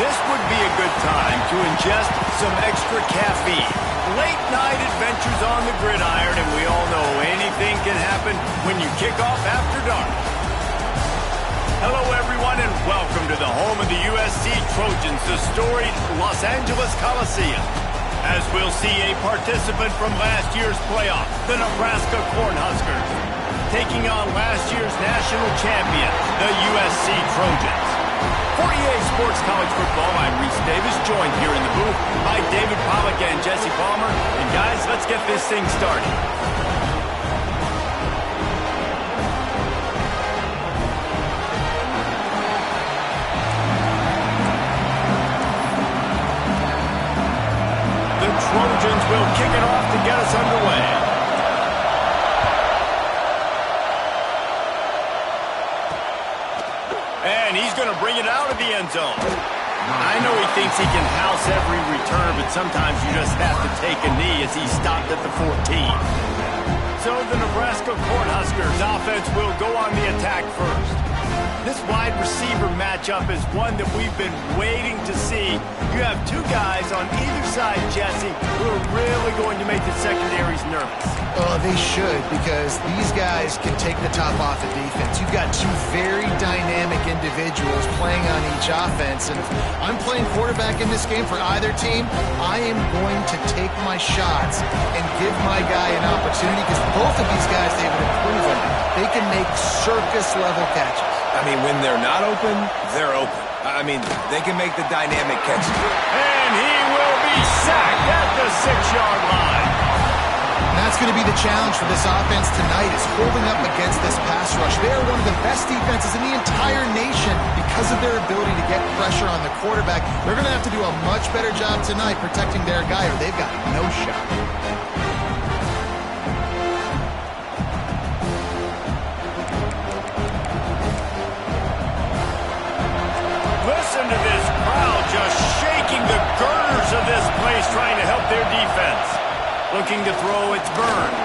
This would be a good time to ingest some extra caffeine. Late night adventures on the gridiron, and we all know anything can happen when you kick off after dark. Hello everyone, and welcome to the home of the USC Trojans, the storied Los Angeles Coliseum. As we'll see a participant from last year's playoff, the Nebraska Cornhuskers, taking on last year's national champion, the USC Trojans. For EA Sports College Football, I'm Reese Davis, joined here in the booth by David Pollack and Jesse Palmer. And guys, let's get this thing started. The Trojans will kick it off to get us underway. And he's going to bring it out of the end zone. I know he thinks he can house every return, but sometimes you just have to take a knee as he stopped at the 14. So the Nebraska Cornhuskers offense will go on the attack first. This wide receiver matchup is one that we've been waiting to see. You have two guys on either side, Jesse, who are really going to make the secondaries nervous. Oh, they should, because these guys can take the top off the defense. You've got two very dynamic individuals playing on each offense, and if I'm playing quarterback in this game for either team, I am going to take my shots and give my guy an opportunity, because both of these guys, they've been proven they can make circus-level catches. I mean, when they're not open, they're open. I mean, they can make the dynamic catches. And he will be sacked at the 6-yard line. And that's going to be the challenge for this offense tonight, is holding up against this pass rush. They are one of the best defenses in the entire nation because of their ability to get pressure on the quarterback. They're going to have to do a much better job tonight protecting their guy, or they've got no shot. Listen to this crowd just shaking the girders of this place, trying to help their defense. Looking to throw, it's Byrne.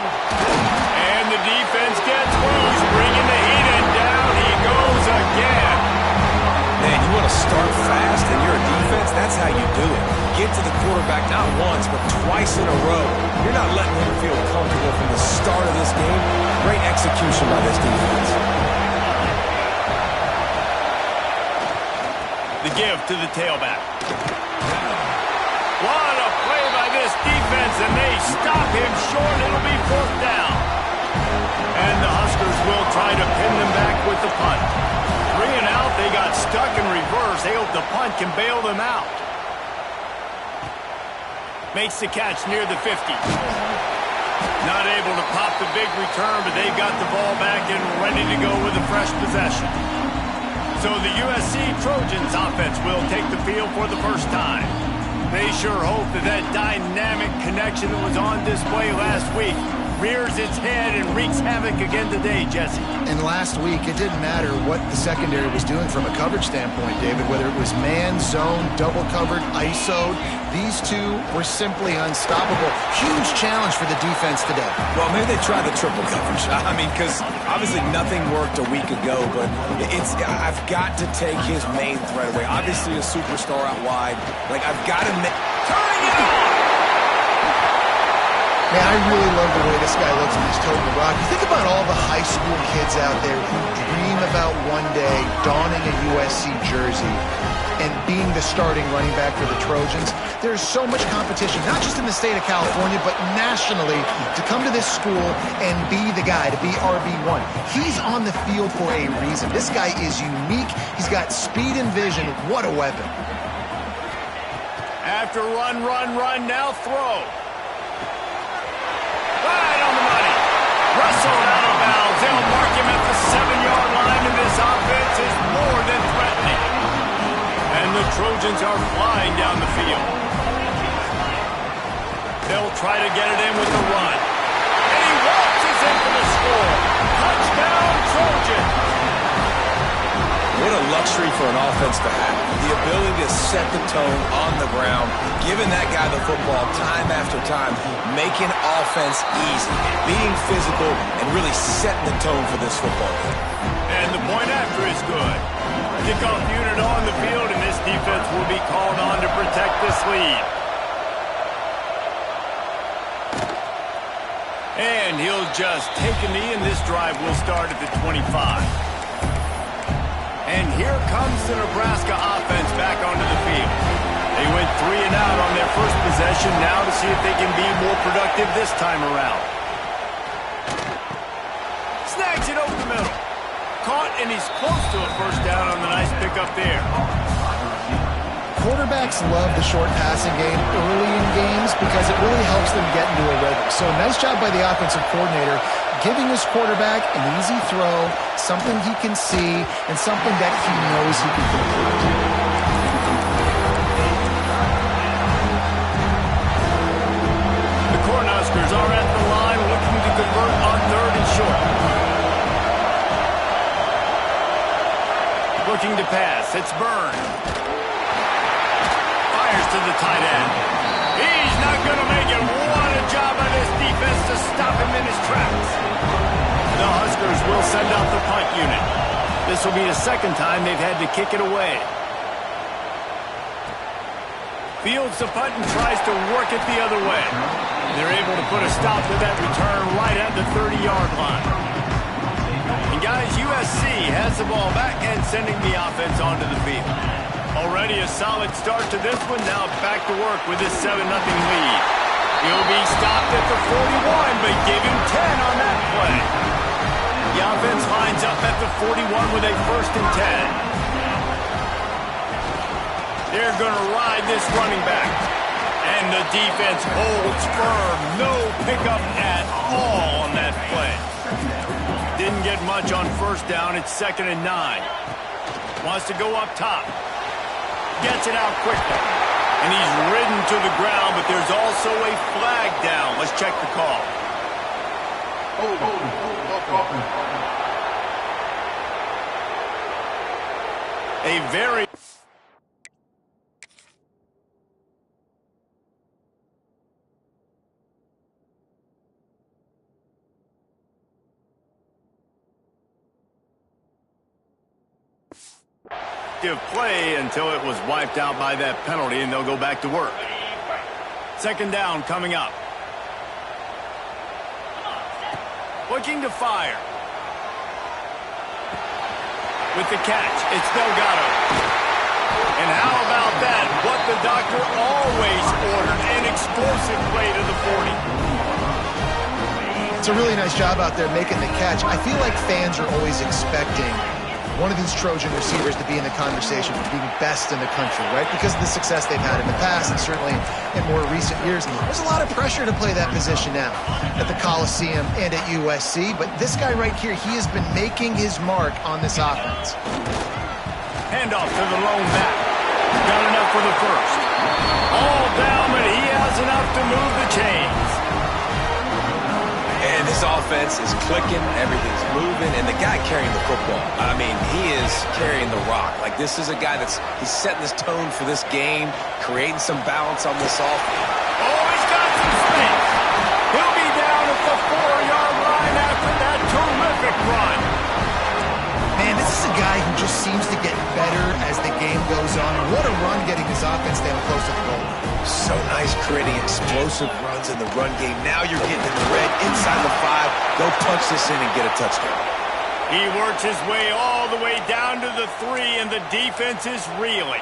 And the defense gets loose, bringing the heat, and down he goes again. Man, you want to start fast and you're a defense, that's how you do it. Get to the quarterback not once, but twice in a row. You're not letting him feel comfortable from the start of this game. Great execution by this defense. The give to the tailback. What a play by this defense, and they stop him short. It'll be 4th down. And the Huskers will try to pin them back with the punt. 3 and out, they got stuck in reverse. They hope the punt can bail them out. Makes the catch near the 50. Not able to pop the big return, but they've got the ball back and ready to go with a fresh possession. So the USC Trojans offense will take the field for the first time. They sure hope that that dynamic connection that was on display last week rears its head and wreaks havoc again today, Jesse. And last week, it didn't matter what the secondary was doing from a coverage standpoint, David, whether it was man, zone, double covered, ISO'd. These two were simply unstoppable. Huge challenge for the defense today. Well, maybe they tried the triple coverage. I mean, because obviously nothing worked a week ago, but I've got to take his main threat away. Obviously a superstar out wide. Like, I've got to turning it on! Man, I really love the way this guy looks when he's toting the rock. You think about all the high school kids out there who dream about one day donning a USC jersey and being the starting running back for the Trojans. There's so much competition, not just in the state of California, but nationally, to come to this school and be the guy, to be RB1. He's on the field for a reason. This guy is unique. He's got speed and vision. What a weapon. After run, now throw. Right on the money. Russell out of bounds. They'll mark him at the 7-yard line, and this offense is more than threatening. And the Trojans are flying down the field. They'll try to get it in with the run. And he waltzes in for the score. Touchdown, Trojans. What a luxury for an offense to have. The ability to set the tone on the ground, giving that guy the football time after time, making offense easy, being physical, and really setting the tone for this football game. And the point after is good. Kickoff unit on the field, and this defense will be called on to protect this lead. And he'll just take a knee, and this drive will start at the 25. And here comes the Nebraska offense back onto the field. They went 3 and out on their first possession, now to see if they can be more productive this time around. Snags it over the middle. Caught, and he's close to a first down on the nice pickup there. Quarterbacks love the short passing game early in games because it really helps them get into a rhythm. So nice job by the offensive coordinator giving his quarterback an easy throw, something he can see, and something that he knows he can complete. The Cornhuskers are at the line looking to convert on 3rd and short. Looking to pass. It's Byrne. Fires to the tight end. He's not going to make it. What a job by this defense to stop him in his tracks. The Huskers will send out the punt unit. This will be the second time they've had to kick it away. Fields the punt and tries to work it the other way. They're able to put a stop to that return right at the 30-yard line. And guys, USC has the ball back and sending the offense onto the field. Already a solid start to this one. Now back to work with this 7-0 lead. He'll be stopped at the 41, but give him 10 on that play. The offense lines up at the 41 with a 1st and 10. They're going to ride this running back. And the defense holds firm. No pickup at all on that play. Didn't get much on first down. It's 2nd and 9. Wants to go up top. Gets it out quickly. And he's ridden to the ground, but there's also a flag down. Let's check the call. A very... play until it was wiped out by that penalty, and they'll go back to work. 2nd down coming up. Looking to fire. With the catch, it's Delgado. And how about that? What the doctor always ordered, an explosive play to the 40. It's a really nice job out there making the catch. I feel like fans are always expecting one of these Trojan receivers to be in the conversation for being best in the country, right? Because of the success they've had in the past and certainly in more recent years. There's a lot of pressure to play that position now at the Coliseum and at USC, but this guy right here, he has been making his mark on this offense. Handoff to the lone back. Got enough for the first. All down, but he has enough to move the chains. And this offense is clicking, everything's moving, and the guy carrying the football, I mean, he is carrying the rock. Like, this is a guy he's setting this tone for this game, creating some balance on this offense. Oh, he's got some space. He'll be down at the 4-yard line after that terrific run. Man, this is a guy who just seems to get better as the game goes on. And what a run getting his offense down close to the goal line. So nice creating explosive runs in the run game. Now you're getting in the red inside the 5. Go punch this in and get a touchdown. He works his way all the way down to the 3, and the defense is reeling.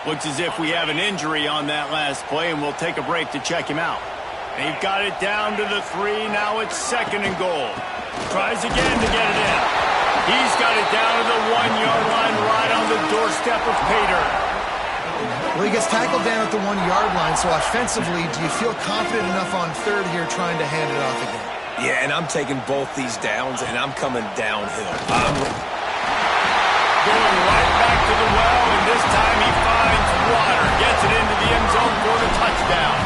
Looks as if we have an injury on that last play, and we'll take a break to check him out. They've got it down to the 3. Now it's 2nd and goal. Tries again to get it in. He's got it down to the 1-yard line right on the doorstep of Pater. Well, he gets tackled down at the 1-yard line, so offensively, do you feel confident enough on 3rd here trying to hand it off again? Yeah, and I'm taking both these downs, and I'm coming downhill. Going right back to the well, and this time he finds water. Gets it into the end zone for the touchdown.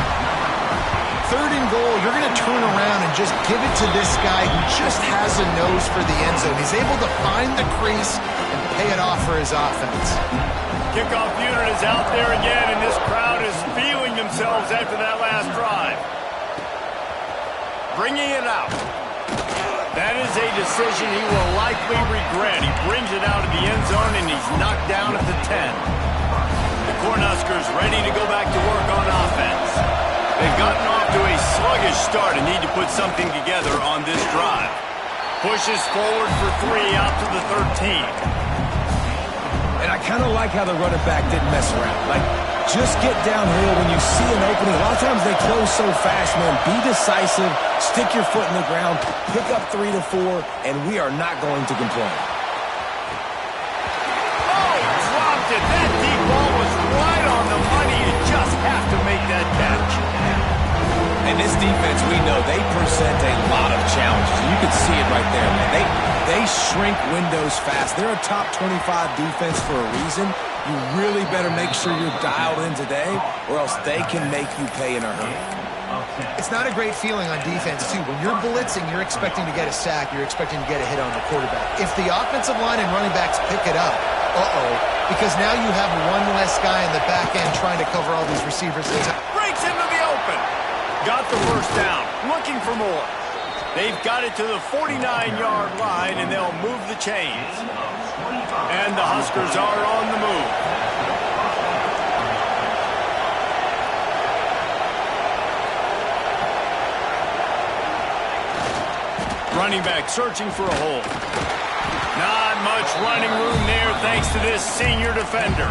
3rd and goal, you're going to turn around and just give it to this guy who just has a nose for the end zone. He's able to find the crease and pay it off for his offense. Kickoff unit is out there again, and this crowd is feeling themselves after that last drive. Bringing it out. That is a decision he will likely regret. He brings it out of the end zone, and he's knocked down at the 10. The Cornhuskers ready to go back to work on offense. They've gotten off to a sluggish start and need to put something together on this drive. Pushes forward for 3 out to the 13. And I kind of like how the running back didn't mess around. Like, just get downhill when you see an opening. A lot of times they close so fast, man. Be decisive, stick your foot in the ground, pick up 3 to 4, and we are not going to complain. Oh, dropped it. That deep ball was right on the money. You just have to make that catch. And this defense, we know, they present a lot of challenges. You can see it right there, man. They shrink windows fast. They're a top 25 defense for a reason. You really better make sure you're dialed in today, or else they can make you pay in a hurry. It's not a great feeling on defense, too. When you're blitzing, you're expecting to get a sack. You're expecting to get a hit on the quarterback. If the offensive line and running backs pick it up, because now you have one less guy in the back end trying to cover all these receivers. Breaks into the open. Got the first down. Looking for more. They've got it to the 49-yard line, and they'll move the chains. And the Huskers are on the move. Running back searching for a hole. Not much running room there thanks to this senior defender.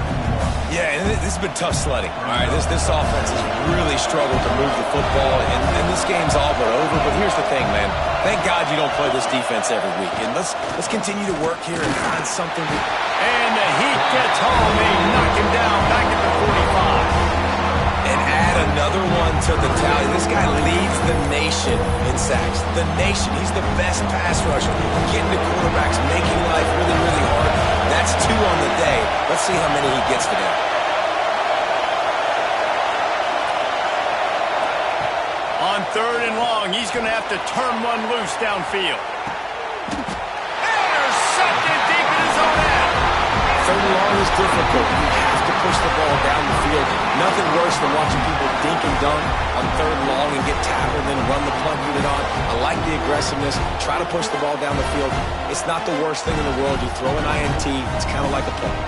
Yeah, and this has been tough sledding. All right, this offense has really struggled to move the football, and this game's all but over. But here's the thing, man. Thank God you don't play this defense every week. And let's continue to work here and find something to... And the heat gets home. They knock him down back at the 45. And add another one to the tally. This guy leads the nation in sacks. The nation. He's the best pass rusher. Getting to quarterbacks, making life really, really hard. That's 2 on the day. Let's see how many he gets today. On 3rd and long, he's going to have to turn one loose downfield. Intercepted deep in his own end. 3rd and long is difficult. You have to push the ball down the field. Nothing worse than watching people dink and dunk on 3rd and long and get tackled and then run the punt unit on. I like the aggressiveness. Try to push the ball down the field. It's not the worst thing in the world. You throw an INT. It's kind of like a punt.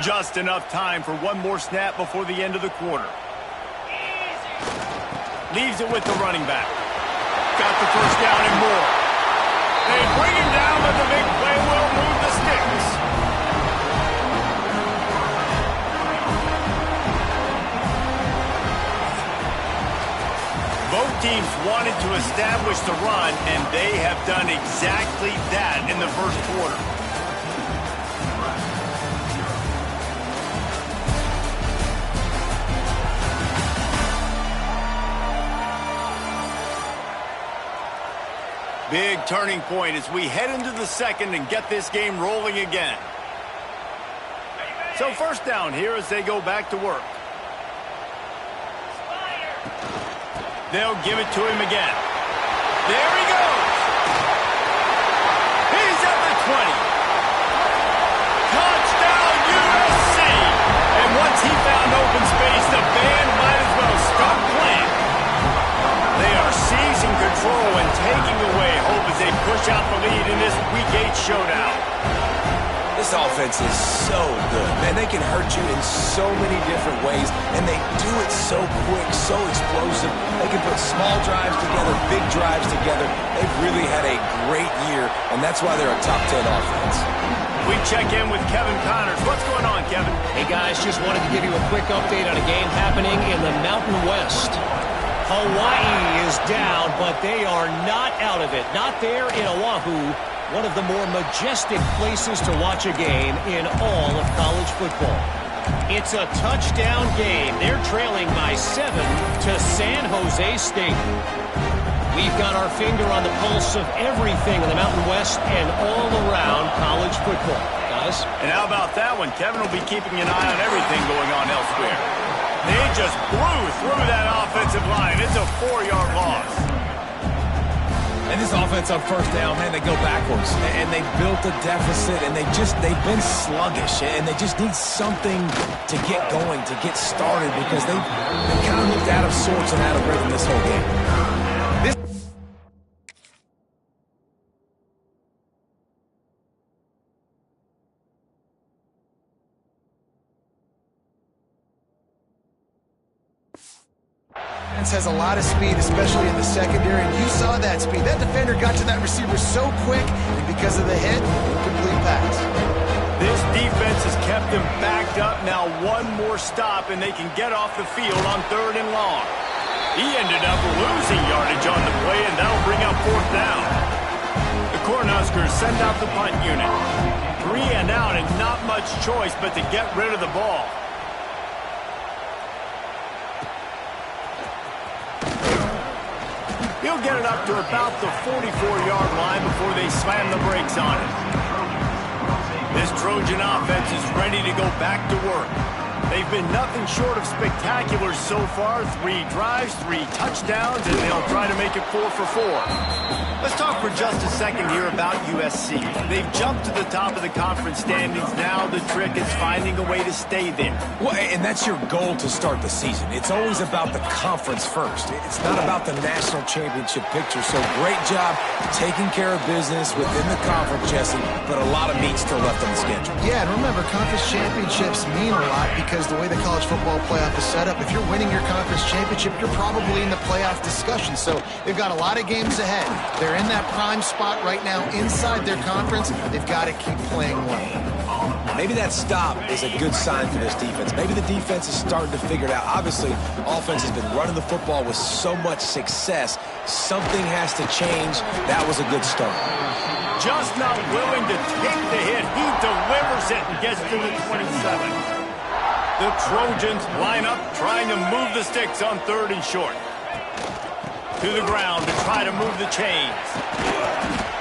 Just enough time for one more snap before the end of the quarter. Leaves it with the running back. Got the first down and more. They bring him down, but the big play will move the sticks. Both teams wanted to establish the run, and they have done exactly that in the first quarter. Big turning point as we head into the second and get this game rolling again. So first down here as they go back to work. They'll give it to him again. There he goes. He's at the 20. Touchdown USC. And once he found open space, the band might as well stop playing. They are seizing control and taking away hope as they push out the lead in this Week 8 showdown. This offense is so good, man. They can hurt you in so many different ways, and they do it so quick, so explosive. They can put small drives together, big drives together. They've really had a great year, and that's why they're a top 10 offense. We check in with Kevin Connors. What's going on, Kevin? Hey, guys, just wanted to give you a quick update on a game happening in the Mountain West. Hawaii is down, but they are not out of it. Not there in Oahu, one of the more majestic places to watch a game in all of college football. It's a touchdown game. They're trailing by 7 to San Jose State. We've got our finger on the pulse of everything in the Mountain West and all around college football. Guys? And how about that one? Kevin will be keeping an eye on everything going on elsewhere. They just blew through that offensive line. It's a 4-yard loss. And this offense on first down, man, they go backwards. And they built a deficit, and they've been sluggish. And they just need something to get going, to get started, because they kind of looked out of sorts and out of rhythm this whole game. Has a lot of speed, especially in the secondary, and you saw that speed. That defender got to that receiver so quick, and because of the hit, incomplete pass. This defense has kept them backed up. Now one more stop, and they can get off the field on 3rd and long. He ended up losing yardage on the play, and that'll bring up 4th down. The Cornhuskers send out the punt unit. 3 and out, and not much choice but to get rid of the ball. He'll get it up to about the 44-yard line before they slam the brakes on it. This Trojan offense is ready to go back to work. They've been nothing short of spectacular so far. 3 drives, 3 touchdowns, and they'll try to make it 4 for 4. Let's talk for just a second here about USC. They've jumped to the top of the conference standings. Now the trick is finding a way to stay there. Well, and that's your goal to start the season. It's always about the conference first. It's not about the national championship picture. So great job taking care of business within the conference, Jesse, but a lot of meat still left on the schedule. Yeah, and remember, conference championships mean a lot because the way the college football playoff is set up, if you're winning your conference championship, you're probably in the playoff discussion. So they've got a lot of games ahead. They're in that prime spot right now inside their conference. They've got to keep playing well. Maybe that stop is a good sign for this defense. Maybe the defense is starting to figure it out. Obviously, offense has been running the football with so much success. Something has to change. That was a good start. Just not willing to take the hit. He delivers it and gets to the 27. The Trojans line up trying to move the sticks on 3rd and short. To the ground to try to move the chains.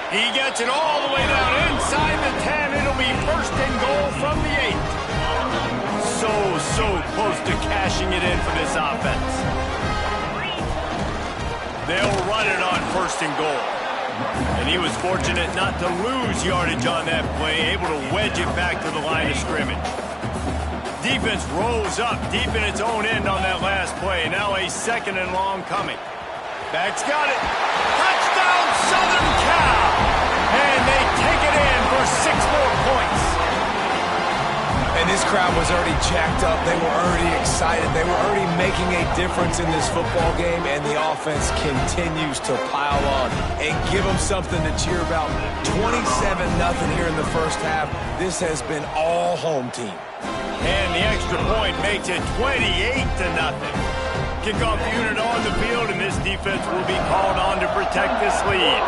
He gets it all the way down inside the 10. It'll be 1st and goal from the 8. So close to cashing it in for this offense. They'll run it on 1st and goal. And he was fortunate not to lose yardage on that play, able to wedge it back to the line of scrimmage. Defense rolls up deep in its own end on that last play. Now a 2nd and long coming. Back's got it. Touchdown, Southern Cal! And they take it in for 6 more points. And this crowd was already jacked up. They were already excited. They were already making a difference in this football game, and the offense continues to pile on and give them something to cheer about. 27-0 here in the first half. This has been all home team. And the extra point makes it 28-0. Kickoff unit on the field, and this defense will be called on to protect this lead.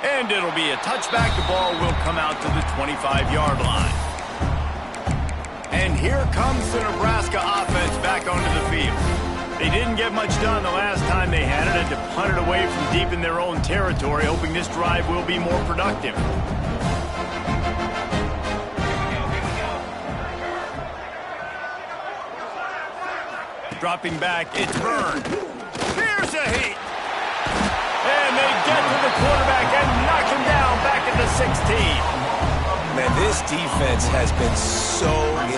And it'll be a touchback. The ball will come out to the 25-yard line. And here comes the Nebraska offense back onto the field. They didn't get much done the last time they had it. Had to punt it away from deep in their own territory, hoping this drive will be more productive. Dropping back, it's Byrne. Here's a heat. And they get to the quarterback and knock him down back at the 16. Man, this defense has been so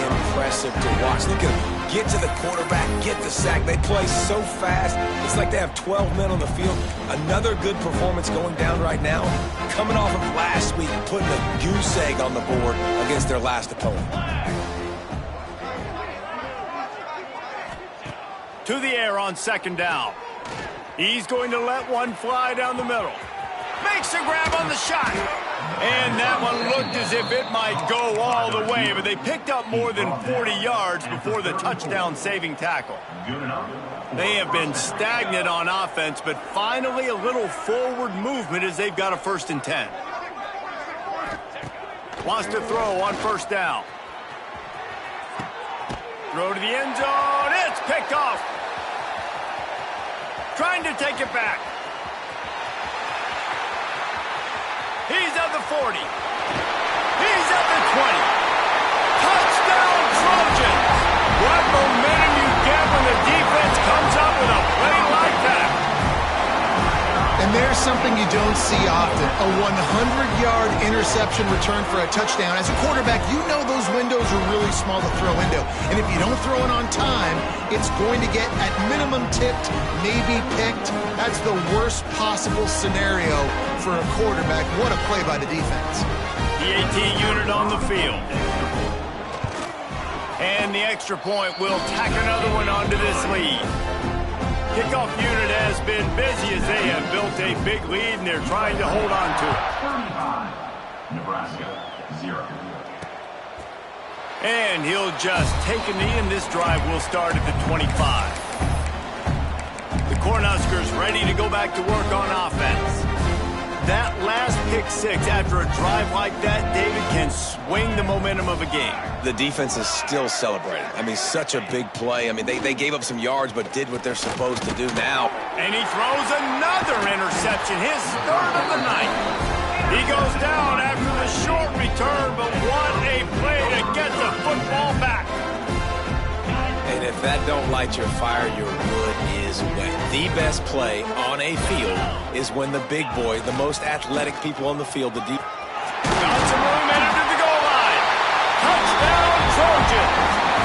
impressive to watch. Look at them get to the quarterback, get the sack. They play so fast. It's like they have 12 men on the field. Another good performance going down right now. Coming off of last week, putting a goose egg on the board against their last opponent. To the air on 2nd down. He's going to let one fly down the middle. Makes a grab on the shot. And that one looked as if it might go all the way, but they picked up more than 40 yards before the touchdown-saving tackle. They have been stagnant on offense, but finally a little forward movement as they've got a 1st and 10. Wants to throw on 1st down. Throw to the end zone. It's picked off. Trying to take it back. He's at the 40. He's at the 20. Touchdown, Trojans. What momentum you get when the defense comes up with a play there's something you don't see often, a 100-yard interception return for a touchdown. As a quarterback, you know those windows are really small to throw into. And if you don't throw it on time, it's going to get at minimum tipped, maybe picked. That's the worst possible scenario for a quarterback. What a play by the defense. The AT unit on the field. And the extra point will tack another one onto this lead. Kickoff unit has been busy as they have built a big lead, and they're trying to hold on to it. 35, Nebraska, 0. And he'll just take a knee, and this drive will start at the 25. The Cornhuskers ready to go back to work on offense. That last pick six after a drive like that, David, can swing the momentum of a game. The defense is still celebrating. I mean, such a big play. I mean, they gave up some yards but did what they're supposed to do now. And he throws another interception, his third of the night. He goes down after the short return, but what a play to get the football back. And if that don't light your fire, your wood is wet. The best play on a field is when the big boy, the most athletic people on the field, got some room and under the goal line. Touchdown, Trojans.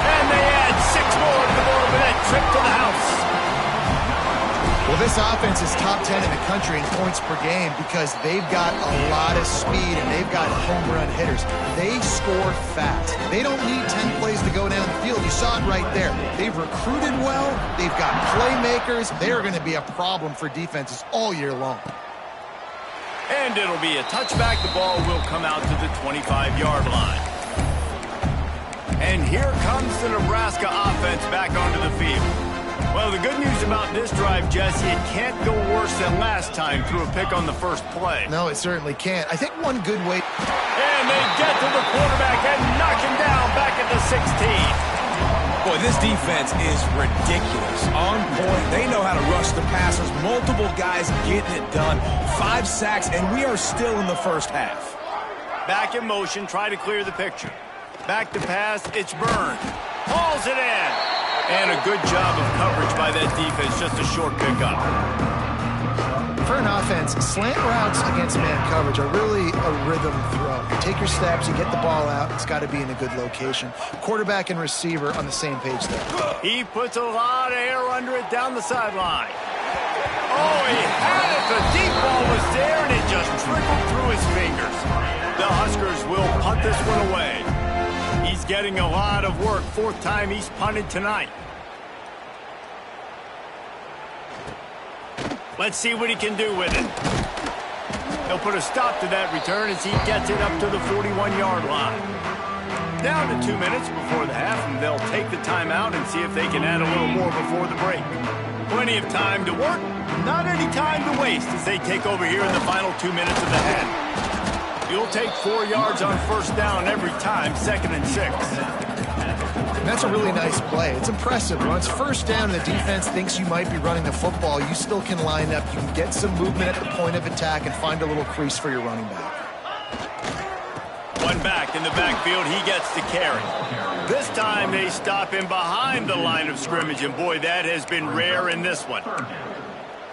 And they add 6 more to the board with that trip to the house. Well, this offense is top 10 in the country in points per game because they've got a lot of speed and they've got home run hitters. They score fast. They don't need 10 plays to go down the field. You saw it right there. They've recruited well. They've got playmakers. They're going to be a problem for defenses all year long. And it'll be a touchback. The ball will come out to the 25-yard line. And here comes the Nebraska offense back onto the field. Well, the good news about this drive, Jesse, it can't go worse than last time through a pick on the first play. No, it certainly can't. I think one good way... And they get to the quarterback and knock him down back at the 16. Boy, this defense is ridiculous. On point. They know how to rush the passers. Multiple guys getting it done. 5 sacks, and we are still in the first half. Back in motion, try to clear the picture. Back to pass, it's Byrne. Hauls it in. And a good job of coverage by that defense, just a short pickup. For an offense, slant routes against man coverage are really a rhythm throw. You take your steps, you get the ball out, it's got to be in a good location. Quarterback and receiver on the same page there. He puts a lot of air under it down the sideline. Oh, he had it. The deep ball was there, and it just trickled through his fingers. The Huskers will punt this one away. He's getting a lot of work. 4th time he's punted tonight. Let's see what he can do with it. He'll put a stop to that return as he gets it up to the 41-yard line. Down to 2 minutes before the half, and they'll take the timeout and see if they can add a little more before the break. Plenty of time to work, not any time to waste as they take over here in the final 2 minutes of the half. You'll take 4 yards on first down every time, 2nd and 6. That's a really nice play. It's impressive. When it's first down and the defense thinks you might be running the football, you still can line up. You can get some movement at the point of attack and find a little crease for your running back. One back in the backfield. He gets to carry. This time they stop him behind the line of scrimmage, and boy, that has been rare in this one.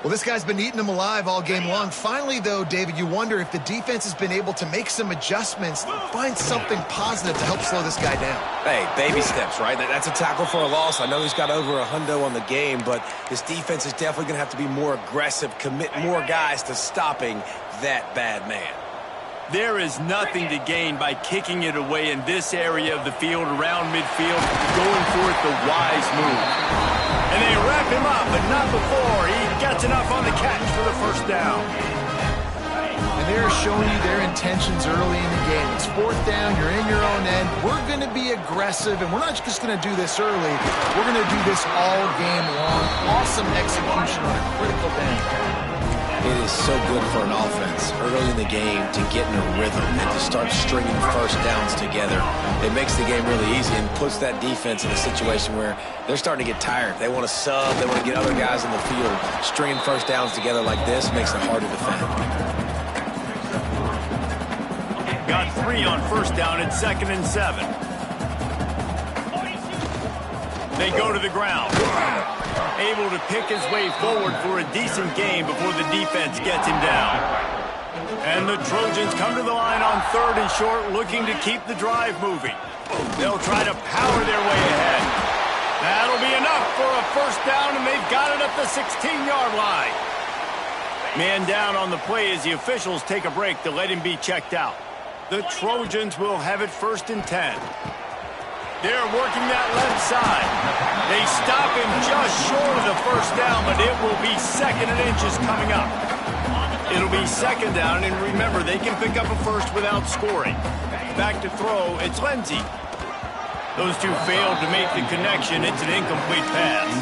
Well, this guy's been eating them alive all game long. Finally, though, David, you wonder if the defense has been able to make some adjustments, find something positive to help slow this guy down. Hey, baby steps, right? That's a tackle for a loss. I know he's got over $100 on the game, but this defense is definitely going to have to be more aggressive, commit more guys to stopping that bad man. There is nothing to gain by kicking it away in this area of the field around midfield, going for it the wise move. And they wrap him up, but not before he gets enough on the catch for the first down. And they're showing you their intentions early in the game. It's 4th down, you're in your own end. We're going to be aggressive, and we're not just going to do this early. We're going to do this all game long. Awesome execution on a critical down. It is so good for an offense early in the game to get in a rhythm and to start stringing first downs together. It makes the game really easy and puts that defense in a situation where they're starting to get tired. They want to sub. They want to get other guys in the field. Stringing first downs together like this makes it hard to defend. Got 3 on first down at 2nd and 7. They go to the ground. Able to pick his way forward for a decent game before the defense gets him down. And the Trojans come to the line on 3rd and short, looking to keep the drive moving. They'll try to power their way ahead. That'll be enough for a first down, and they've got it at the 16-yard line. Man down on the play as the officials take a break to let him be checked out. The Trojans will have it 1st and 10. They're working that left side. They stop him just short of the first down, but it will be 2nd and inches coming up. It'll be 2nd down, and remember, they can pick up a first without scoring. Back to throw, it's Lindsey. Those two failed to make the connection. It's an incomplete pass.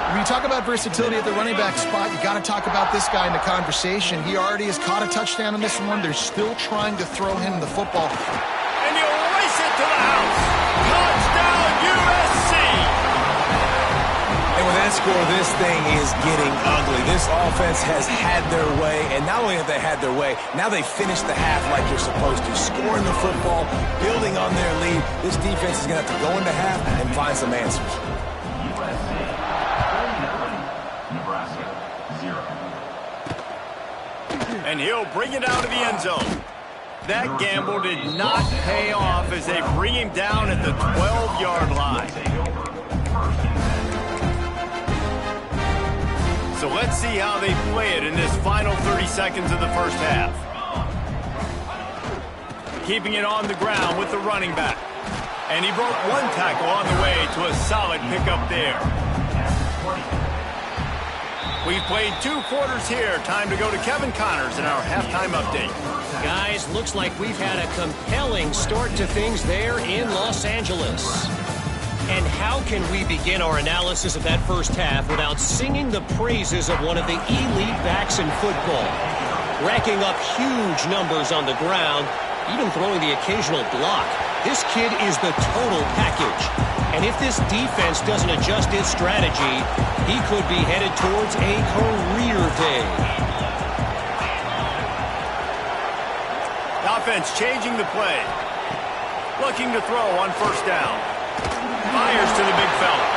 When you talk about versatility at the running back spot, you got to talk about this guy in the conversation. He already has caught a touchdown in this one. They're still trying to throw him the football. And he'll race it to the house. Touchdown, USC! And with that score, this thing is getting ugly. This offense has had their way, and not only have they had their way, now they finished the half like you're supposed to, scoring the football, building on their lead. This defense is going to have to go into half and find some answers. Nebraska, 0. And he'll bring it out of the end zone. That gamble did not pay off as they bring him down at the 12-yard line. So let's see how they play it in this final 30 seconds of the first half. Keeping it on the ground with the running back. And he broke one tackle on the way to a solid pickup there. We've played 2 quarters here. Time to go to Kevin Connors in our halftime update. Guys, looks like we've had a compelling start to things there in Los Angeles. And how can we begin our analysis of that first half without singing the praises of one of the elite backs in football? Racking up huge numbers on the ground, even throwing the occasional block. This kid is the total package. And if this defense doesn't adjust its strategy, he could be headed towards a career day. Offense changing the play. Looking to throw on first down. Fires to the big fella.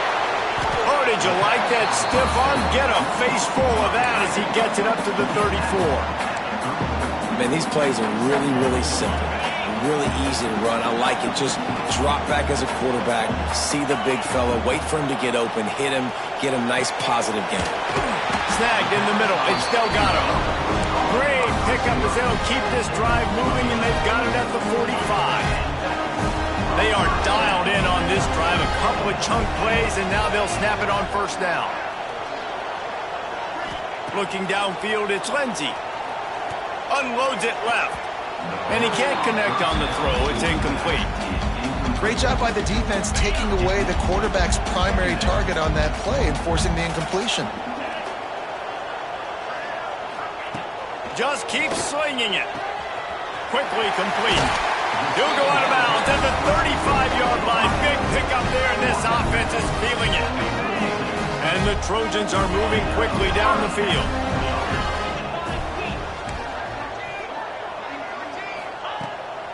Oh, did you like that stiff arm? Get a face full of that as he gets it up to the 34. Man, these plays are really, really simple. Really easy to run. I like it. Just drop back as a quarterback, see the big fella, wait for him to get open, hit him, get a nice positive game. Snagged in the middle. It's Delgado. Great pickup as they'll keep this drive moving, and they've got it at the 45. They are dialed in on this drive. A couple of chunk plays, and now they'll snap it on first down. Looking downfield, it's Lindsey. Unloads it left. And he can't connect on the throw. It's incomplete. Great job by the defense taking away the quarterback's primary target on that play and forcing the incompletion. Just keep slinging it. Quickly complete. He'll go out of bounds at the 35-yard line. Big pickup there, and this offense is feeling it. And the Trojans are moving quickly down the field.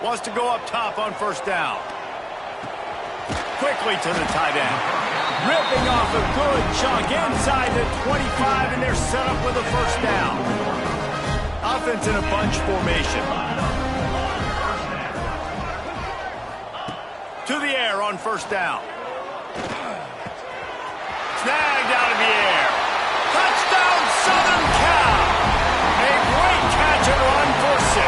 Wants to go up top on first down. Quickly to the tight end. Ripping off a good chunk inside the 25, and they're set up with a first down. Offense in a bunch formation. To the air on first down. Snagged out of the air. Touchdown, Southern Cal. A great catch and run for 6.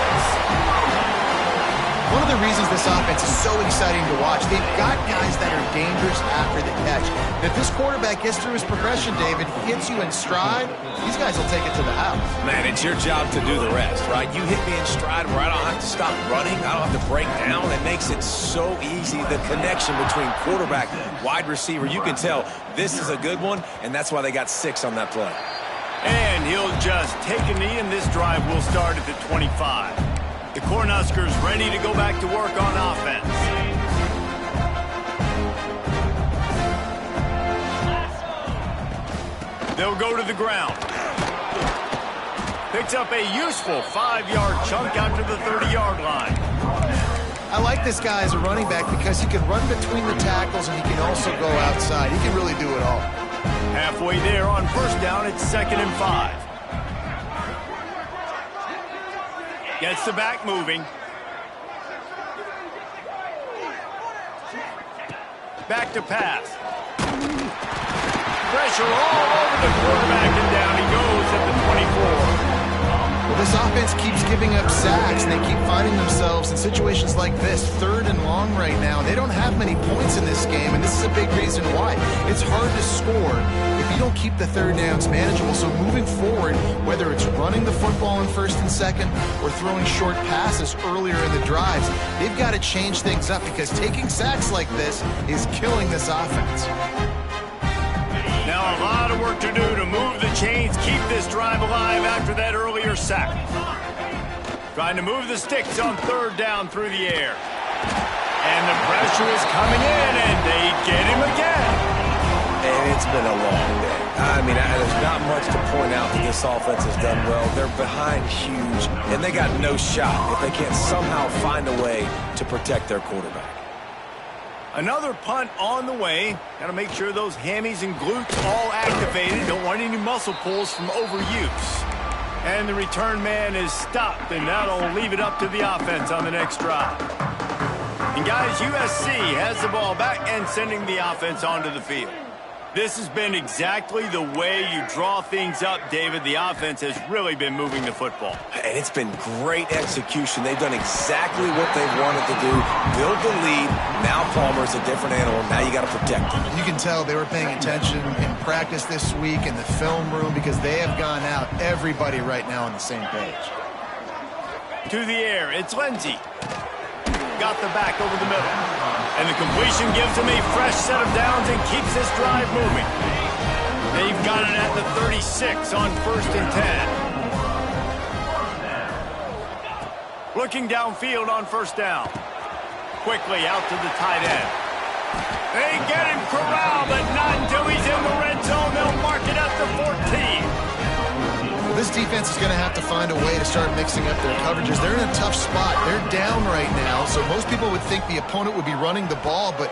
One of the reasons this offense is so exciting to watch, they've got guys that are dangerous after the catch. And if this quarterback gets through his progression, David, hits you in stride, these guys will take it to the house. Man, it's your job to do the rest, right? You hit me in stride where I don't have to stop running, I don't have to break down. It makes it so easy, the connection between quarterback, wide receiver. You can tell this is a good one, and that's why they got 6 on that play. And he'll just take a knee, and this drive will start at the 25. The Cornhuskers ready to go back to work on offense. They'll go to the ground. Picks up a useful 5-yard chunk out to the 30-yard line. I like this guy as a running back because he can run between the tackles and he can also go outside. He can really do it all. Halfway there on first down, it's 2nd and 5. Gets the back moving. Back to pass. Pressure all over the quarterback, and down he goes at the 24. Well, this offense keeps giving up sacks, and they keep finding themselves in situations like this, 3rd and long right now. They don't have many points in this game, and this is a big reason why. It's hard to score if you don't keep the 3rd downs manageable. So moving forward, whether it's running the football in 1st and 2nd or throwing short passes earlier in the drives, they've got to change things up because taking sacks like this is killing this offense. Now a lot of work to do to move the chains, keep this drive alive after that earlier sack. Trying to move the sticks on 3rd down through the air. And the pressure is coming in, and they get him again. And it's been a long day. I mean, there's not much to point out that this offense has done well. They're behind huge, and they got no shot if they can't somehow find a way to protect their quarterback. Another punt on the way. Got to make sure those hammies and glutes all activated. Don't want any muscle pulls from overuse. And the return man is stopped, and that'll leave it up to the offense on the next drive. And guys, USC has the ball back and sending the offense onto the field. This has been exactly the way you draw things up, David. The offense has really been moving the football. And it's been great execution. They've done exactly what they've wanted to do. Build the lead. Now Palmer's a different animal. Now you got to protect him. You can tell they were paying attention in practice this week in the film room because they have gone out, everybody right now on the same page. To the air, it's Lindsey. Got the back over the middle. And the completion gives him a fresh set of downs and keeps this drive moving. They've got it at the 36 on 1st and 10. Looking downfield on 1st down. Quickly out to the tight end. They get him corralled, but not until he's in the red zone. They'll mark it at the 14. This defense is going to have to find a way to start mixing up their coverages. They're in a tough spot. They're down right now, so most people would think the opponent would be running the ball, but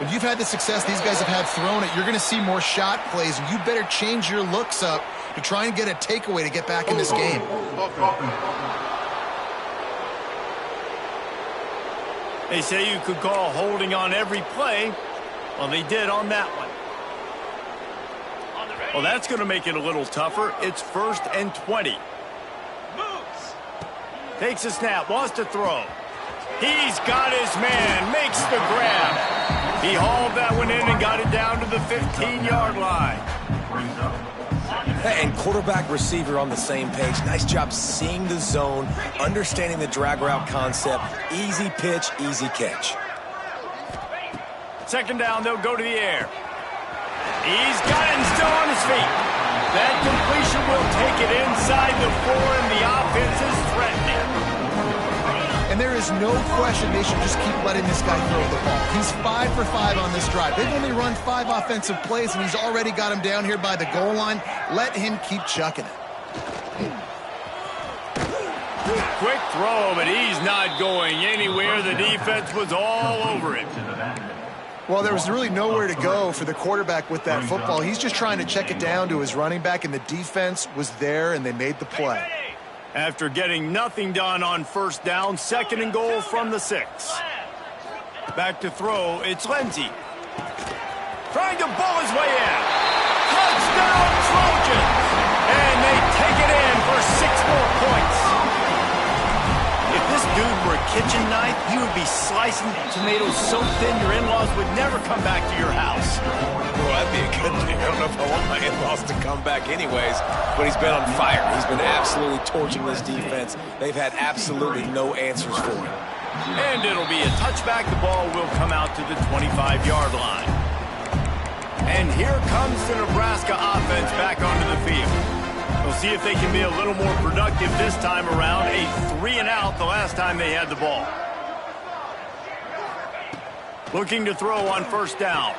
when you've had the success these guys have had throwing it, you're going to see more shot plays, and you better change your looks up to try and get a takeaway to get back in this game. They say you could call holding on every play. Well, they did on that one. Well, that's going to make it a little tougher. It's 1st and 20. Takes a snap, wants to throw. He's got his man, makes the grab. He hauled that one in and got it down to the 15-yard line. And quarterback receiver on the same page. Nice job seeing the zone, understanding the drag route concept. Easy pitch, easy catch. 2nd down, they'll go to the air. He's got it and still on his feet. That completion will take it inside the 4, and the offense is threatening. And there is no question they should just keep letting this guy throw the ball. He's 5 for 5 on this drive. They've only run 5 offensive plays, and he's already got him down here by the goal line. Let him keep chucking it. Quick throw, but he's not going anywhere. The defense was all over him. Well, there was really nowhere to go for the quarterback with that football. He's just trying to check it down to his running back, and the defense was there, and they made the play. After getting nothing done on 1st down, 2nd and goal from the 6. Back to throw, it's Lindsey. Trying to bull his way in. Touchdown, Trojans! And they take it in for 6 more points. If this dude were a kitchen knife, he would be slicing tomatoes so thin your in-laws would never come back to your house. Well, that'd be a good thing. I don't know if I want my in-laws to come back anyways, but he's been on fire. He's been absolutely torching this defense. They've had absolutely no answers for him. And it'll be a touchback. The ball will come out to the 25-yard line. And here comes the Nebraska offense back onto the field. We'll see if they can be a little more productive this time around. A 3-and-out the last time they had the ball. Looking to throw on 1st down.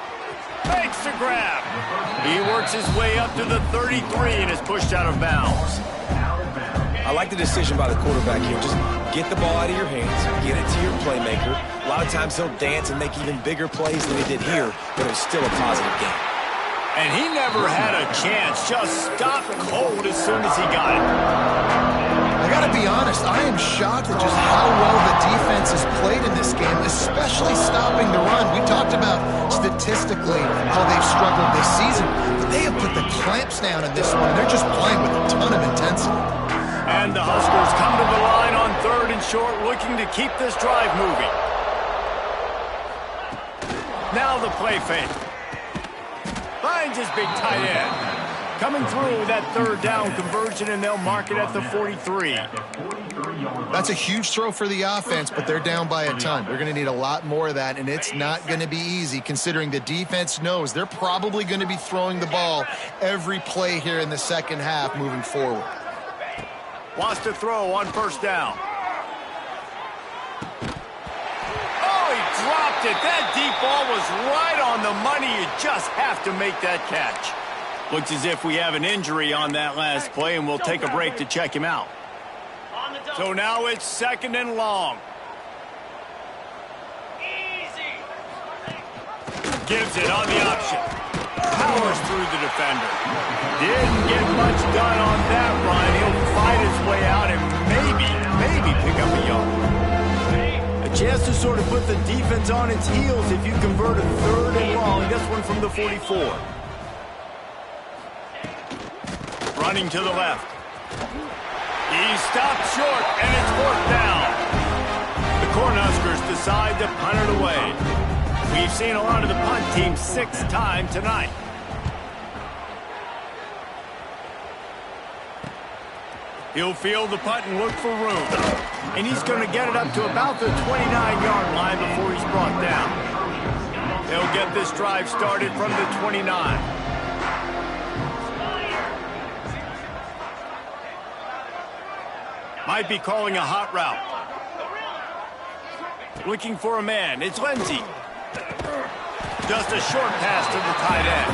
Makes the grab. He works his way up to the 33 and is pushed out of bounds. I like the decision by the quarterback here. Just get the ball out of your hands, get it to your playmaker. A lot of times he'll dance and make even bigger plays than he did here, but it was still a positive game. And he never had a chance. Just stopped cold as soon as he got it. I got to be honest, I am shocked at just how well the defense has played in this game, especially stopping the run. We talked about statistically how they've struggled this season, but they have put the clamps down in this one. They're just playing with a ton of intensity. And the Huskers come to the line on 3rd and short, looking to keep this drive moving. Now the play fake. Finds his big tight end. Coming through that 3rd down conversion, and they'll mark it at the 43. That's a huge throw for the offense, but they're down by a ton. They're going to need a lot more of that, and it's not going to be easy considering the defense knows they're probably going to be throwing the ball every play here in the second half moving forward. Wants to throw on 1st down. Dropped it. That deep ball was right on the money. You just have to make that catch. Looks as if we have an injury on that last play, and we'll take a break to check him out. So now it's 2nd and long. Gives it on the option. Powers through the defender. Didn't get much done on that run. He'll fight his way out and maybe pick up a yard. Chance to sort of put the defense on its heels if you convert a 3rd and long. This one from the 44. Running to the left. He stopped short, and it's 4th down. The Cornhuskers decide to punt it away. We've seen a lot of the punt team 6 times tonight. He'll field the punt and look for room. And he's going to get it up to about the 29-yard line before he's brought down. They'll get this drive started from the 29. Might be calling a hot route. Looking for a man. It's Lindsey. Just a short pass to the tight end.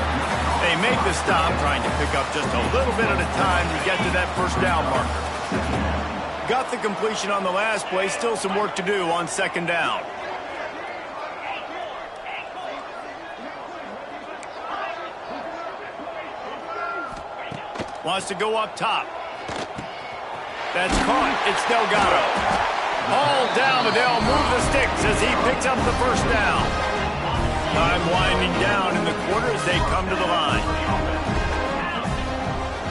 They make the stop, trying to pick up just a little bit at a time to get to that 1st down marker. Got the completion on the last play. Still some work to do on 2nd down. Wants to go up top. That's caught. It's Delgado. All down, but they'll move the sticks as he picks up the 1st down. Time winding down in the quarter as they come to the line.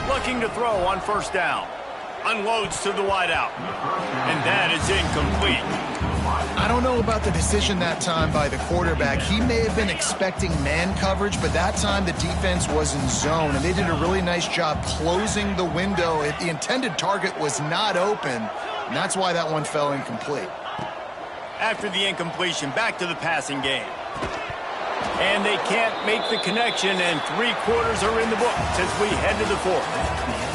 Looking to throw on 1st down. Unloads to the wideout. And that is incomplete. I don't know about the decision that time by the quarterback. He may have been expecting man coverage, but that time the defense was in zone, and they did a really nice job closing the window. The intended target was not open, and that's why that one fell incomplete. After the incompletion, back to the passing game. And they can't make the connection, and 3 quarters are in the books as we head to the 4th.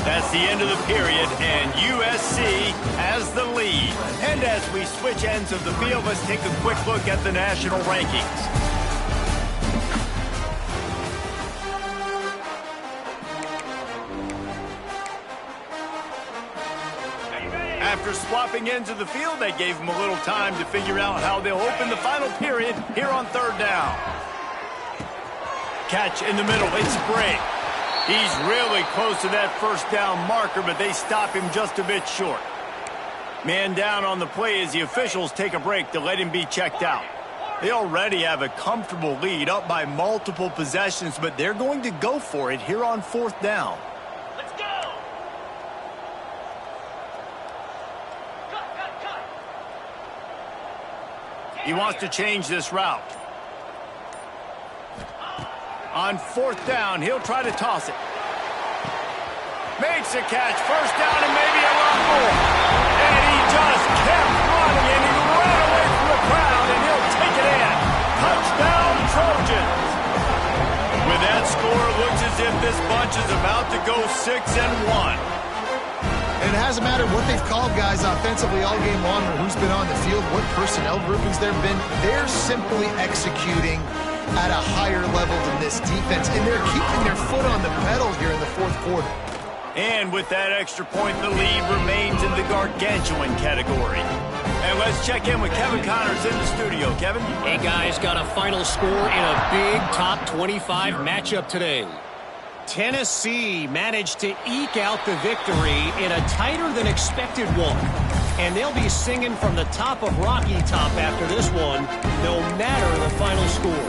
That's the end of the period, and USC has the lead. And as we switch ends of the field, let's take a quick look at the national rankings. After swapping ends of the field, that gave them a little time to figure out how they'll open the final period here on 3rd down. Catch in the middle. It's Bray. He's really close to that 1st down marker, but they stop him just a bit short. Man down on the play as the officials take a break to let him be checked out. They already have a comfortable lead, up by multiple possessions, but they're going to go for it here on 4th down. Let's go! He wants to change this route. On 4th down, he'll try to toss it. Makes a catch. 1st down and maybe a lot more. And he just kept running, and he ran away from the crowd, and he'll take it in. Touchdown, Trojans. With that score, it looks as if this bunch is about to go 6-1. And it hasn't mattered what they've called guys offensively all game long or who's been on the field, what personnel groupings there have been. They're simply executing at a higher level than this defense, and they're keeping their foot on the pedal here in the 4th quarter. And with that extra point, the lead remains in the gargantuan category. And let's check in with Kevin Connors in the studio. Kevin? Hey, guys, got a final score in a big top 25 matchup today. Tennessee managed to eke out the victory in a tighter-than-expected one. And they'll be singing from the top of Rocky Top after this one, no matter the final score.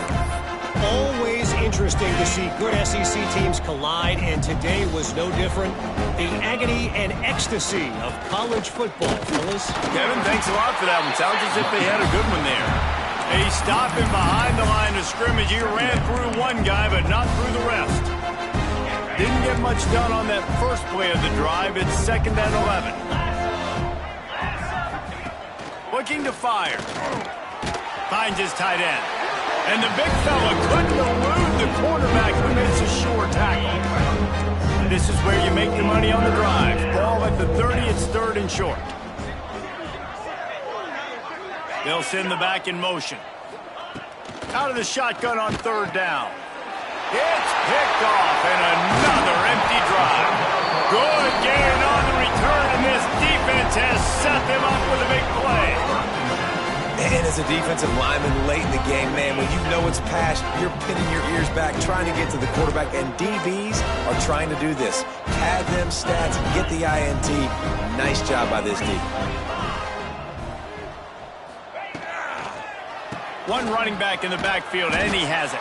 Always interesting to see good SEC teams collide, and today was no different. The agony and ecstasy of college football, fellas. Kevin, thanks a lot for that one. Sounds as if they had a good one there. He's stopping behind the line of scrimmage. He ran through one guy, but not through the rest. Didn't get much done on that first play of the drive. It's 2nd and 11. Looking to fire. Finds his tight end. And the big fella couldn't elude the quarterback who makes a sure tackle. This is where you make the money on the drive. Ball at the 30, it's 3rd and short. They'll send the back in motion. Out of the shotgun on 3rd down. It's picked off, and another empty drive. Good gain on the return, and this defense has set them up with a big play. And as a defensive lineman late in the game, man, when you know it's past, you're pinning your ears back, trying to get to the quarterback, and DBs are trying to do this. Pad them stats, get the INT. Nice job by this D. One running back in the backfield, and he has it.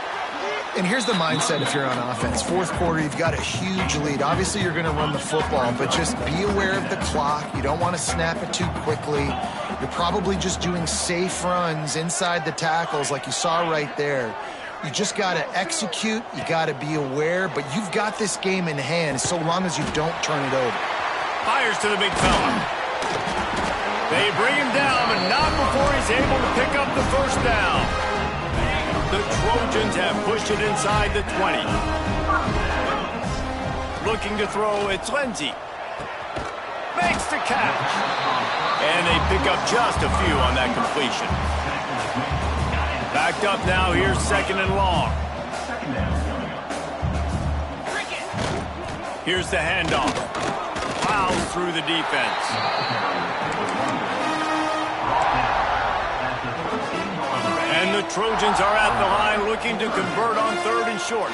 And here's the mindset if you're on offense. 4th quarter, you've got a huge lead. Obviously, you're going to run the football, but just be aware of the clock. You don't want to snap it too quickly. You're probably just doing safe runs inside the tackles like you saw right there. You just got to execute. You got to be aware, but you've got this game in hand so long as you don't turn it over. Fires to the big fella. They bring him down, but not before he's able to pick up the 1st down. The Trojans have pushed it inside the 20. Looking to throw, it's Lindsey. Makes the catch. And they pick up just a few on that completion. Backed up now, here's 2nd and long. Here's the handoff. Plows through the defense. And the Trojans are at the line looking to convert on 3rd and short.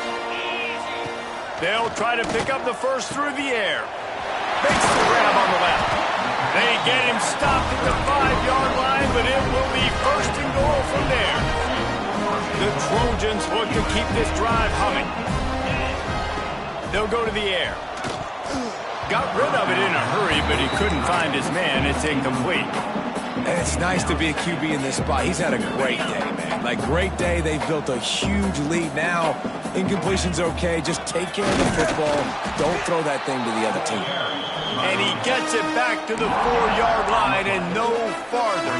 They'll try to pick up the 1st through the air. Makes the grab on the left. They get him stopped at the 5-yard line, but it will be 1st and goal from there. The Trojans look to keep this drive humming. They'll go to the air. Got rid of it in a hurry, but he couldn't find his man. It's incomplete. And it's nice to be a QB in this spot. He's had a great day, man. Like, great day. They've built a huge lead now. Incompletion's okay. Just take care of the football. Don't throw that thing to the other team. And he gets it back to the 4-yard line and no farther.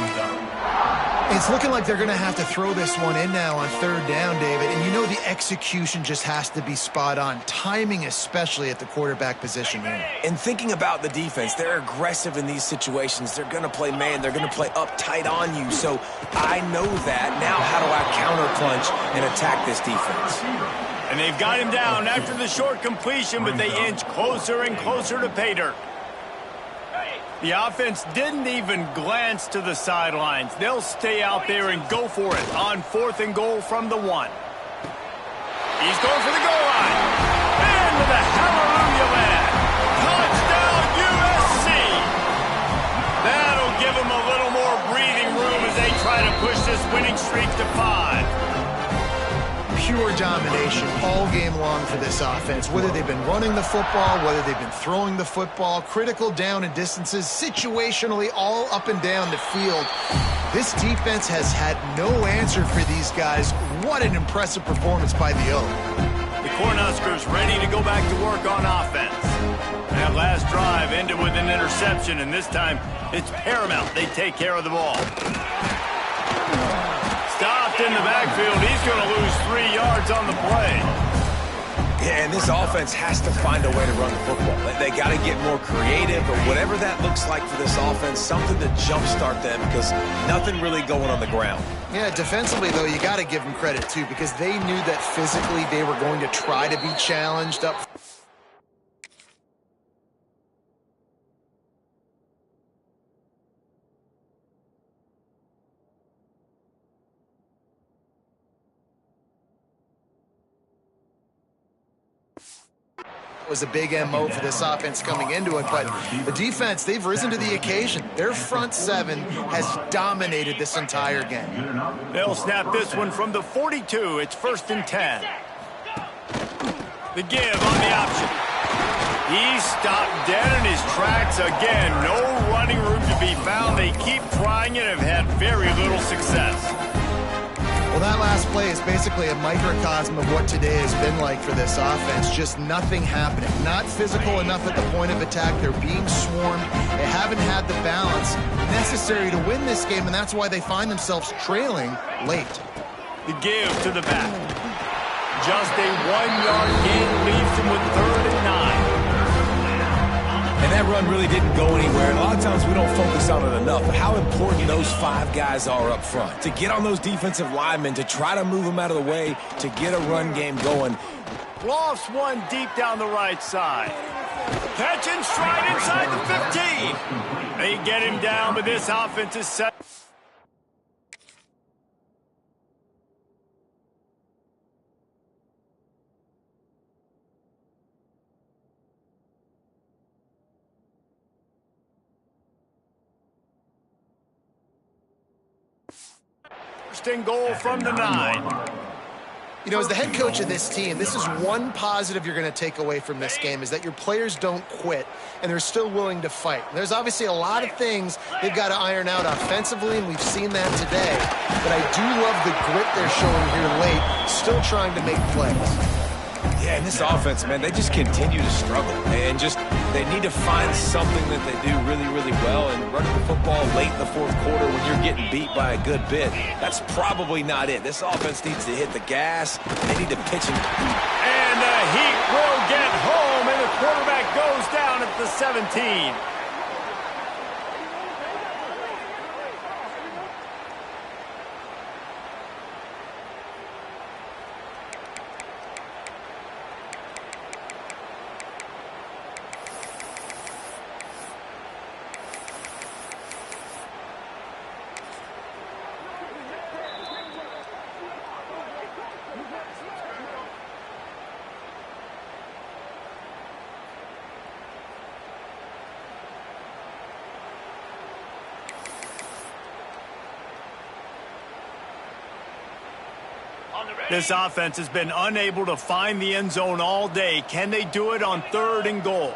It's looking like they're going to have to throw this one in now on 3rd down, David. And you know the execution just has to be spot on. Timing especially at the quarterback position here. And thinking about the defense, they're aggressive in these situations. They're going to play man. They're going to play up tight on you. So I know that. Now how do I counterpunch and attack this defense? And they've got him down after the short completion, but they inch closer and closer to pay dirt. The offense didn't even glance to the sidelines. They'll stay out there and go for it on 4th and goal from the 1. He's going for the goal line. Into the hallelujah land. Touchdown USC. That'll give them a little more breathing room as they try to push this winning streak to 5. Pure domination all game long for this offense. Whether they've been running the football, whether they've been throwing the football, critical down and distances, situationally all up and down the field. This defense has had no answer for these guys. What an impressive performance by the O. The Cornhuskers ready to go back to work on offense. That last drive ended with an interception, and this time it's paramount they take care of the ball. Stopped in the backfield. He's going to lose 3 yards on the play. Yeah, and this offense has to find a way to run the football. They got to get more creative, but whatever that looks like for this offense, something to jumpstart them because nothing really going on the ground. Yeah, defensively, though, you got to give them credit, too, because they knew that physically they were going to try to be challenged up. was a big MO for this offense coming into it, but the defense, they've risen to the occasion. Their front seven has dominated this entire game. They'll snap this one from the 42. It's 1st and 10. The give on the option. He stopped dead in his tracks again. No running room to be found. They keep trying and have had very little success. Well, that last play is basically a microcosm of what today has been like for this offense. Just nothing happening. Not physical enough at the point of attack. They're being swarmed. They haven't had the balance necessary to win this game, and that's why they find themselves trailing late. The give to the back. Just a 1-yard gain leaves them with 3rd and 9. And that run really didn't go anywhere. And a lot of times we don't focus on it enough, but how important those 5 guys are up front. To get on those defensive linemen, to try to move them out of the way, to get a run game going. Lofts one deep down the right side. Catch and stride inside the 15. They get him down, but this offense is set. And goal from the 9. You know, as the head coach of this team, this is one positive you're going to take away from this game, is that your players don't quit and they're still willing to fight. There's obviously a lot of things they've got to iron out offensively, and we've seen that today. But I do love the grit they're showing here late, still trying to make plays. Yeah, and this offense, man, they just continue to struggle. And just, they need to find something that they do really, really well. And running the football late in the 4th quarter when you're getting beat by a good bit, that's probably not it. This offense needs to hit the gas. They need to pitch and the Heat will get home, and the quarterback goes down at the 17. This offense has been unable to find the end zone all day. Can they do it on 3rd and goal?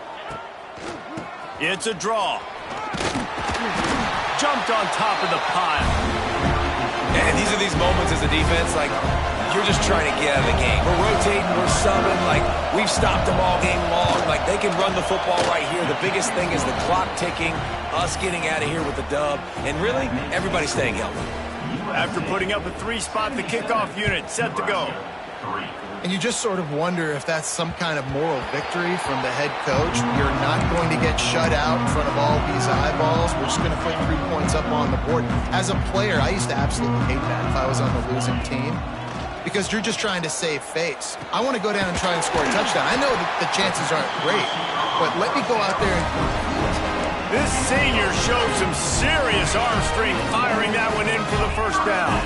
It's a draw. Jumped on top of the pile. And these are these moments as a defense, like, you're just trying to get out of the game. We're rotating, we're subbing, like, we've stopped them all game long. Like, they can run the football right here. The biggest thing is the clock ticking, us getting out of here with the dub, and really, everybody staying healthy. After putting up a 3-spot, the kickoff unit set to go. And you just sort of wonder if that's some kind of moral victory from the head coach. You're not going to get shut out in front of all these eyeballs. We're just going to put 3 points up on the board. As a player, I used to absolutely hate that if I was on the losing team, because you're just trying to save face. I want to go down and try and score a touchdown. I know that the chances aren't great, but let me go out there and compete. This senior showed some serious arm strength firing that one in for the 1st down.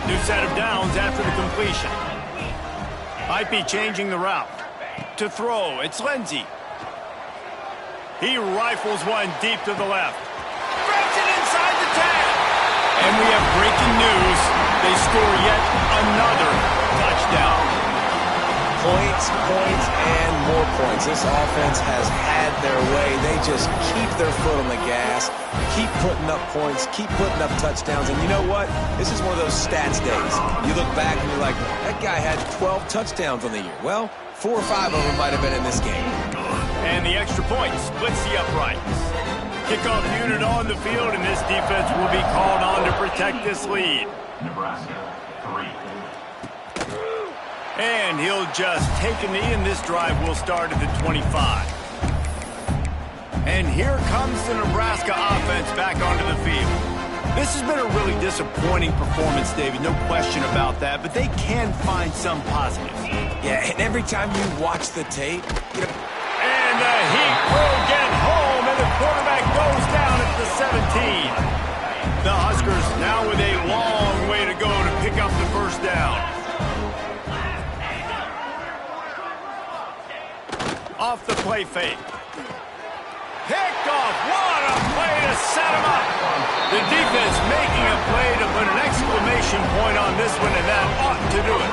New set of downs after the completion. Might be changing the route. To throw, it's Lindsey. He rifles one deep to the left. Grabs it inside the 10. And we have breaking news. They score yet another touchdown. Points, points, and more points. This offense has had their way. They just keep their foot on the gas, keep putting up points, keep putting up touchdowns. And you know what? This is one of those stats days. You look back and you're like, that guy had 12 touchdowns on the year. Well, 4 or 5 of them might have been in this game. And the extra point splits the uprights. Kickoff unit on the field, and this defense will be called on to protect this lead. Nebraska, 3. And he'll just take a knee, and this drive will start at the 25. And here comes the Nebraska offense back onto the field. This has been a really disappointing performance, David, no question about that, but they can find some positives. Yeah, and every time you watch the tape, you know. And the Heat will get home, and the quarterback goes down at the 17. The Huskers now with a long way to go to pick up the 1st down. off the play fake. Picked off. What a play to set him up. The defense making a play to put an exclamation point on this one, and that ought to do it.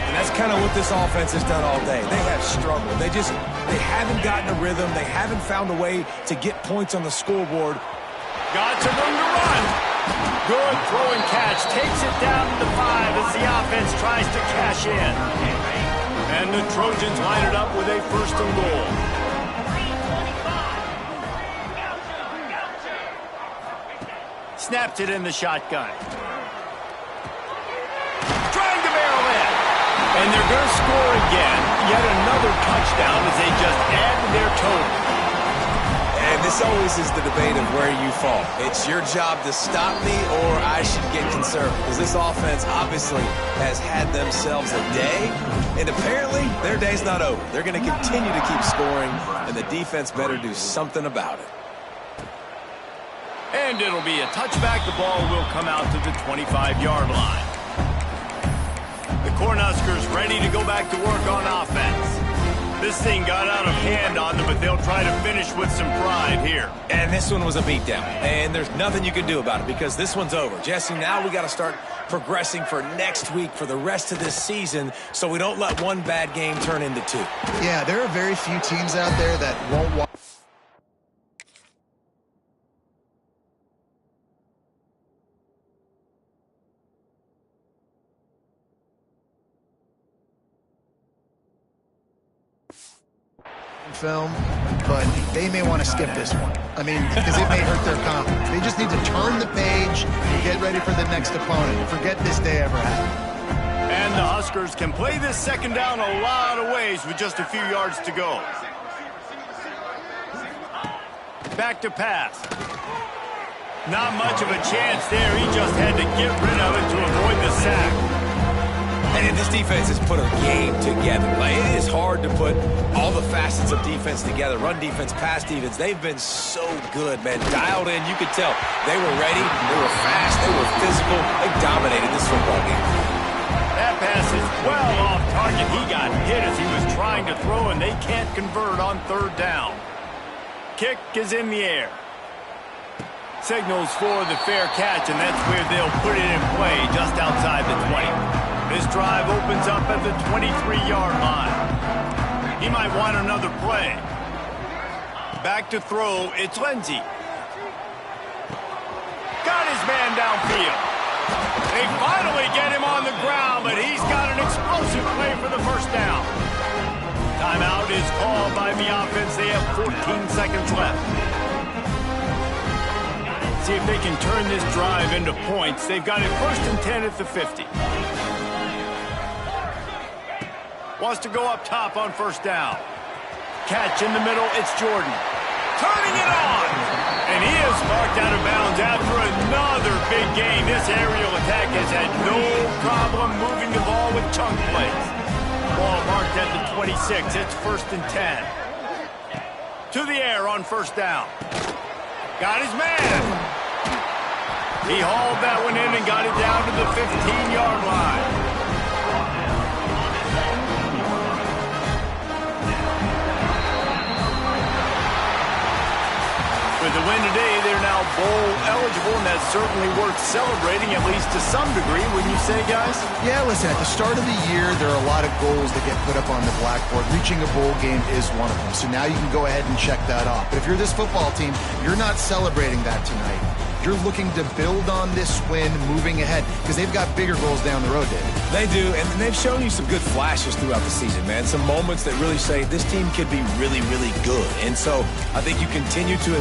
And that's kind of what this offense has done all day. They have struggled. They haven't gotten a rhythm. They haven't found a way to get points on the scoreboard. Got some room to run. Good throw and catch. Takes it down to the 5 as the offense tries to cash in. And the Trojans line it up with a 1st and goal. Snaps it in the shotgun. Trying to barrel in. And they're going to score again. Yet another touchdown as they just add to their total. And this always is the debate of where you fall. It's your job to stop me or I should get concerned. Because this offense obviously has had themselves a day. And apparently their day's not over. They're going to continue to keep scoring. And the defense better do something about it. And it'll be a touchback. The ball will come out to the 25-yard line. The Cornhuskers ready to go back to work on offense. This thing got out of hand on them, but they'll try to finish with some pride here. And this one was a beatdown. And there's nothing you can do about it because this one's over. Jesse, now we got to start progressing for next week for the rest of this season so we don't let one bad game turn into 2. Yeah, there are very few teams out there that won't watch. Film, but they may want to skip this one. I mean, because it may hurt their confidence. They just need to turn the page and get ready for the next opponent and forget this day ever happened. And the Huskers can play this 2nd down a lot of ways with just a few yards to go. Back to pass. Not much of a chance there. He just had to get rid of it to avoid the sack. And this defense has put a game together. Like, it is hard to put all the facets of defense together. Run defense, pass defense. They've been so good, man. Dialed in. You could tell they were ready. They were fast. They were physical. They dominated this football game. That pass is well off target. He got hit as he was trying to throw, and they can't convert on 3rd down. Kick is in the air. Signals for the fair catch, and that's where they'll put it in play just outside the 20. This drive opens up at the 23-yard line. He might want another play. Back to throw, it's Lindsey. Got his man downfield. They finally get him on the ground, but he's got an explosive play for the 1st down. Timeout is called by the offense. They have 14 seconds left. See if they can turn this drive into points. They've got it 1st and 10 at the 50. Wants to go up top on 1st down. Catch in the middle, it's Jordan. Turning it on! And he is marked out of bounds after another big game. This aerial attack has had no problem moving the ball with chunk plays. Ball marked at the 26, it's 1st and 10. To the air on 1st down. Got his man. He hauled that one in and got it down to the 15-yard line. With the win today, they're now bowl eligible, and that's certainly worth celebrating, at least to some degree, wouldn't you say, guys? Yeah, listen, at the start of the year, there are a lot of goals that get put up on the blackboard. Reaching a bowl game is one of them. So now you can go ahead and check that off. But if you're this football team, you're not celebrating that tonight. You're looking to build on this win moving ahead because they've got bigger goals down the road, David. They do, and they've shown you some good flashes throughout the season, man. Some moments that really say this team could be really, really good. And so I think you continue to